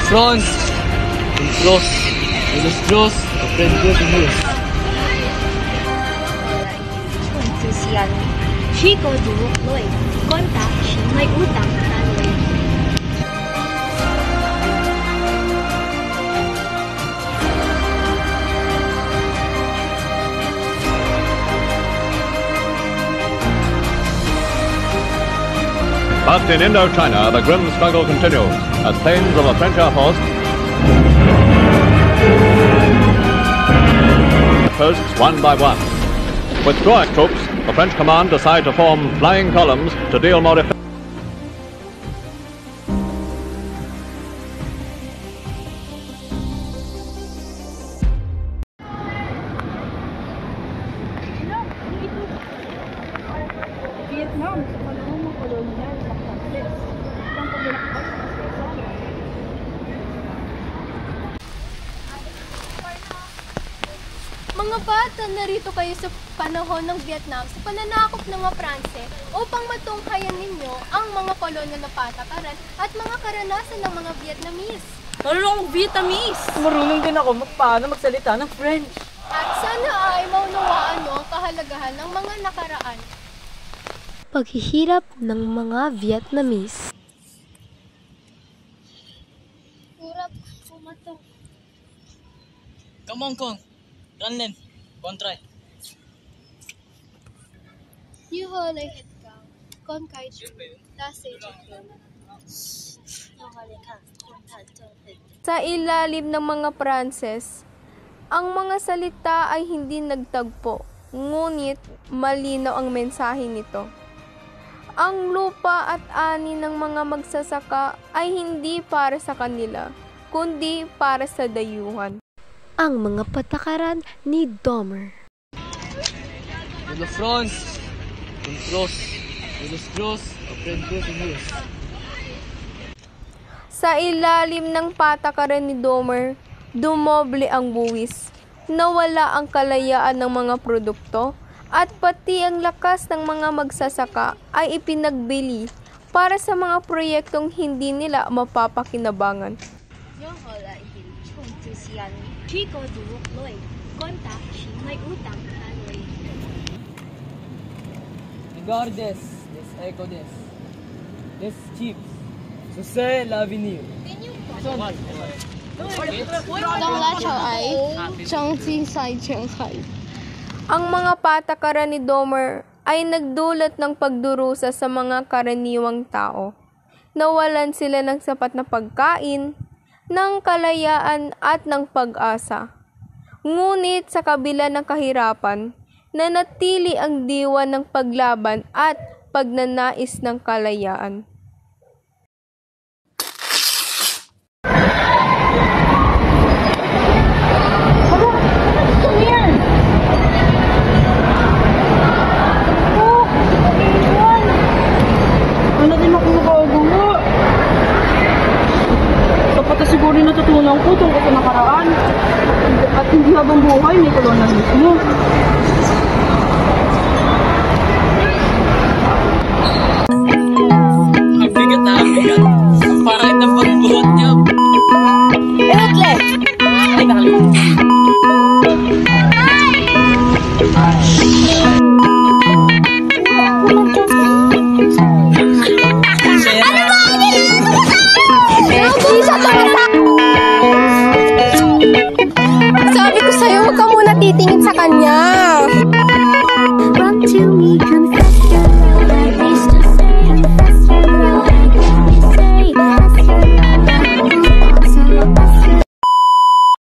France, de los Dios, aprendió de Dios. Chico Duo Lloyd, kontak siya may utang na Lloyd. But in Indochina, the grim struggle continues as planes of the French Air Force posts one by one. With Croat troops, the French command decide to form flying columns to deal more effectively. Vietnam, sa panahon ng kolonyal sa Pranses, ang paglalakbay sa Quezon. Mga bata, narito kayo sa panahon ng Vietnam sa pananakop ng mga Pranse upang matunghayan ninyo ang mga kolonyal na patakaran at mga karanasan ng mga Vietnamese. Marunong mag-Vietnamese! Marunong din ako paano magsalita ng French. At sana ay maunawaan nyo ang kahalagahan ng mga nakaraan. Paghihirap ng mga Vietnamese. Kurap, pumatong. Come on, Kong. Run lên. Contrai. Như hơ lấy hết cao. Con cái chú đã xây dựng. Sa ilalim ng mga Pranses, ang mga salita ay hindi nagtagpo, ngunit malinaw ang mensahe nito. Ang lupa at ani ng mga magsasaka ay hindi para sa kanila, kundi para sa dayuhan. Ang mga patakaran ni Domer. De los France, de los Dios, aprendió de Dios. Sa ilalim ng patakaran ni Domer, dumoble ang buwis, nawala ang kalayaan ng mga produkto, at pati ang lakas ng mga magsasaka ay ipinagbili para sa mga proyektong hindi nila mapapakinabangan. Yung hola ihin, kung tusiyan, Chico Duo Lloyd, kontak siya may utang na Lloyd. Regardes, des eco des chips, succès l'avenir. Ang mga patakaran ni Domer ay nagdulot ng pagdurusa sa mga karaniwang tao. Nawalan sila ng sapat na pagkain, ng kalayaan at ng pag-asa. Ngunit sa kabila ng kahirapan, nanatili ang diwa ng paglaban at pagnanais ng kalayaan. Siguro natutunan ko tungkol sa nakaraan at hindi habang buhay may kolonyalismo. Ang bigat na, ang bigat. Ang parang ng pagbuhat niya. Halika.